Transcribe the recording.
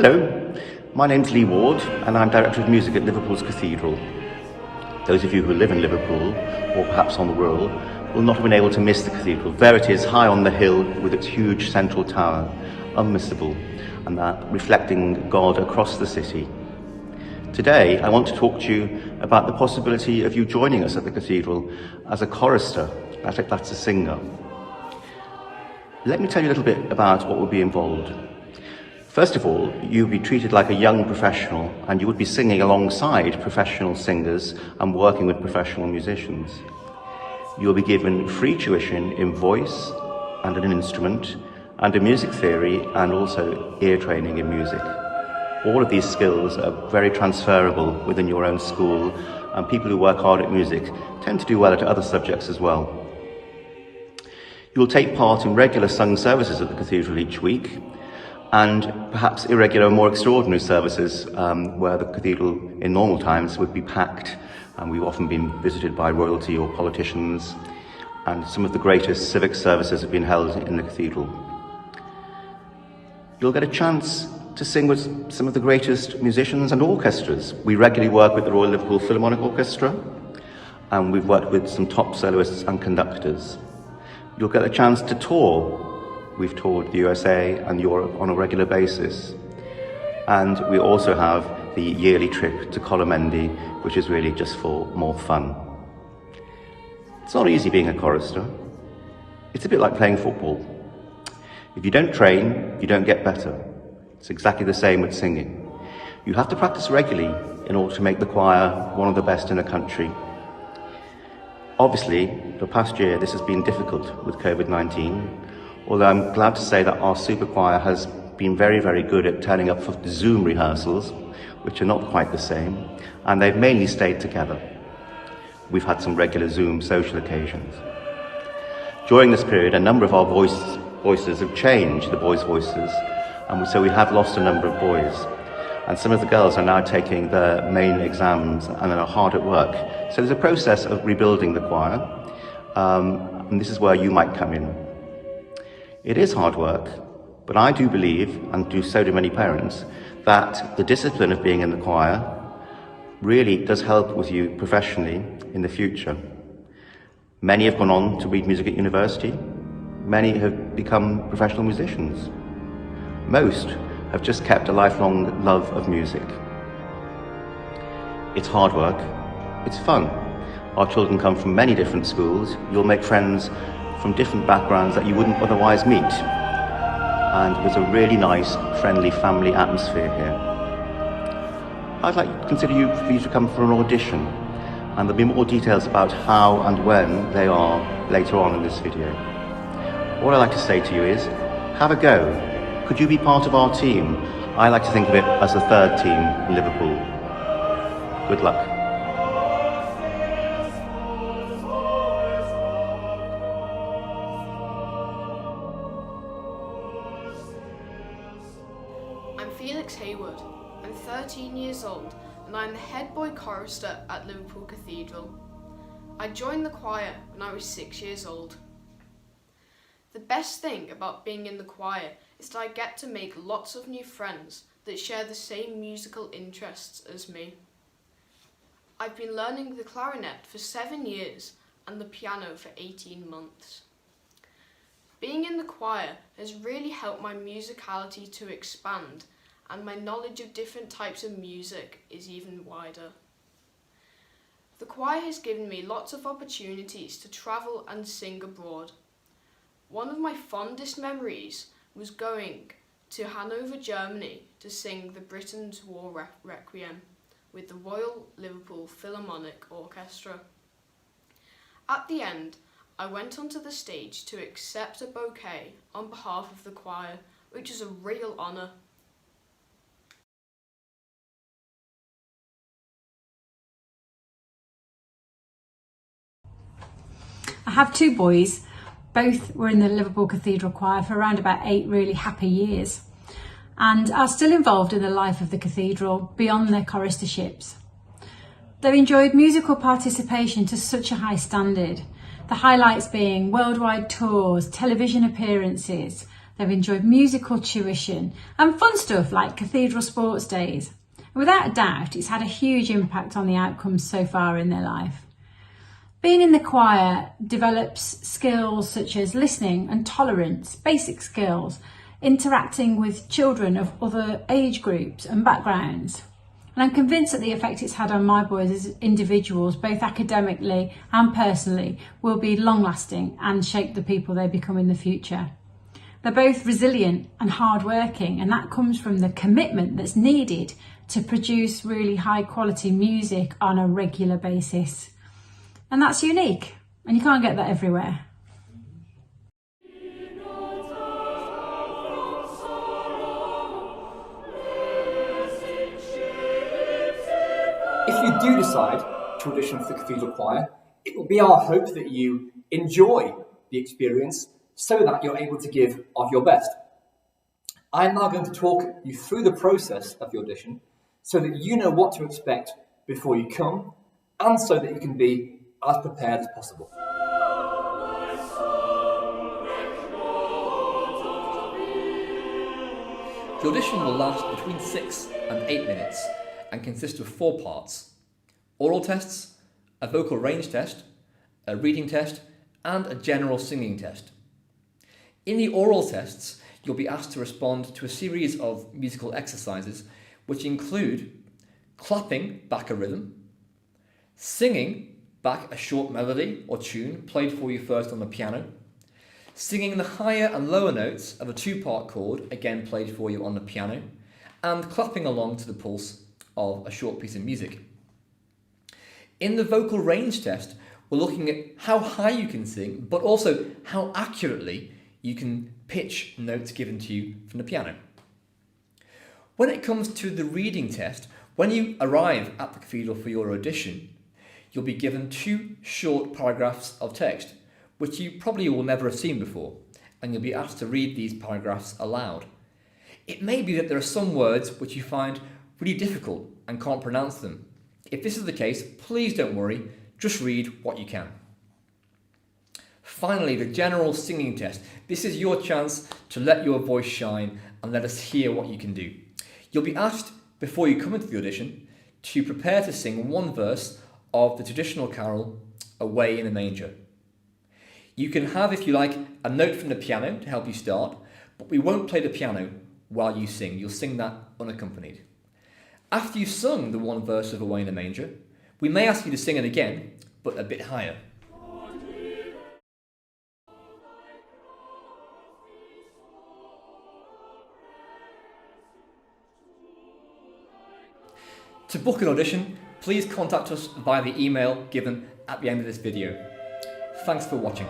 Hello, my name's Lee Ward and I'm Director of Music at Liverpool's Cathedral. Those of you who live in Liverpool, or perhaps on the Wirral, will not have been able to miss the cathedral. There it is, high on the hill with its huge central tower, unmissable, and that reflecting God across the city. Today I want to talk to you about the possibility of you joining us at the cathedral as a chorister, that's a singer. Let me tell you a little bit about what would be involved. First of all, you would be treated like a young professional and you would be singing alongside professional singers and working with professional musicians. You'll be given free tuition in voice and an instrument and in music theory and also ear training in music. All of these skills are very transferable within your own school, and people who work hard at music tend to do well at other subjects as well. You will take part in regular sung services at the cathedral each week, and perhaps irregular, more extraordinary services where the cathedral in normal times would be packed, and we've often been visited by royalty or politicians, and some of the greatest civic services have been held in the cathedral. You'll get a chance to sing with some of the greatest musicians and orchestras. We regularly work with the Royal Liverpool Philharmonic Orchestra, and we've worked with some top soloists and conductors. You'll get a chance to tour. We've toured the USA and Europe on a regular basis. And we also have the yearly trip to Colomendi, which is really just for more fun. It's not easy being a chorister. It's a bit like playing football. If you don't train, you don't get better. It's exactly the same with singing. You have to practice regularly in order to make the choir one of the best in the country. Obviously, the past year this has been difficult with COVID-19, although I'm glad to say that our super choir has been very, very good at turning up for Zoom rehearsals, which are not quite the same, and they've mainly stayed together. We've had some regular Zoom social occasions. During this period, a number of our voices have changed, the boys' voices, and so we have lost a number of boys. And some of the girls are now taking their main exams and are hard at work. So there's a process of rebuilding the choir, and this is where you might come in. It is hard work, but I do believe, and so do many parents, that the discipline of being in the choir really does help with you professionally in the future. Many have gone on to read music at university. Many have become professional musicians. Most have just kept a lifelong love of music. It's hard work, it's fun. Our children come from many different schools. You'll make friends from different backgrounds that you wouldn't otherwise meet. And there's a really nice, friendly family atmosphere here. I'd like to consider for you to come for an audition, and there'll be more details about how and when they are later on in this video. What I'd like to say to you is, have a go. Could you be part of our team? I like to think of it as the third team in Liverpool. Good luck. I'm Felix Hayward. I'm 13 years old and I'm the head boy chorister at Liverpool Cathedral. I joined the choir when I was 6 years old. The best thing about being in the choir is that I get to make lots of new friends that share the same musical interests as me. I've been learning the clarinet for 7 years and the piano for 18 months. Being in the choir has really helped my musicality to expand, and my knowledge of different types of music is even wider. The choir has given me lots of opportunities to travel and sing abroad. One of my fondest memories was going to Hanover, Germany to sing the Britain's War Requiem with the Royal Liverpool Philharmonic Orchestra. At the end, I went onto the stage to accept a bouquet on behalf of the choir, which is a real honour. I have two boys. Both were in the Liverpool Cathedral Choir for around about 8 really happy years, and are still involved in the life of the cathedral beyond their choristerships. They've enjoyed musical participation to such a high standard, the highlights being worldwide tours, television appearances, They've enjoyed musical tuition and fun stuff like cathedral sports days. And without a doubt, it's had a huge impact on the outcomes so far in their life. Being in the choir develops skills such as listening and tolerance, basic skills, interacting with children of other age groups and backgrounds. And I'm convinced that the effect it's had on my boys as individuals, both academically and personally, will be long lasting and shape the people they become in the future. They're both resilient and hardworking, and that comes from the commitment that's needed to produce really high quality music on a regular basis. And that's unique, and you can't get that everywhere. If you do decide to audition for the Cathedral Choir, it will be our hope that you enjoy the experience so that you're able to give of your best. I am now going to talk you through the process of the audition so that you know what to expect before you come and so that you can be as prepared as possible. The audition will last between 6 and 8 minutes and consist of 4 parts: oral tests, a vocal range test, a reading test, and a general singing test. In the oral tests, you'll be asked to respond to a series of musical exercises which include clapping back a rhythm, singing back a short melody or tune played for you first on the piano, singing the higher and lower notes of a 2-part chord again played for you on the piano, and clapping along to the pulse of a short piece of music. In the vocal range test, we're looking at how high you can sing, but also how accurately you can pitch notes given to you from the piano. When it comes to the reading test, when you arrive at the cathedral for your audition, you'll be given 2 short paragraphs of text, which you probably will never have seen before, and you'll be asked to read these paragraphs aloud. It may be that there are some words which you find really difficult and can't pronounce them. If this is the case, please don't worry, just read what you can. Finally, the general singing test. This is your chance to let your voice shine and let us hear what you can do. You'll be asked, before you come into the audition, to prepare to sing 1 verse of the traditional carol, Away in a Manger. You can have, if you like, a note from the piano to help you start, but we won't play the piano while you sing. You'll sing that unaccompanied. After you've sung the 1 verse of Away in a Manger, we may ask you to sing it again, but a bit higher. To book an audition, please contact us via the email given at the end of this video. Thanks for watching.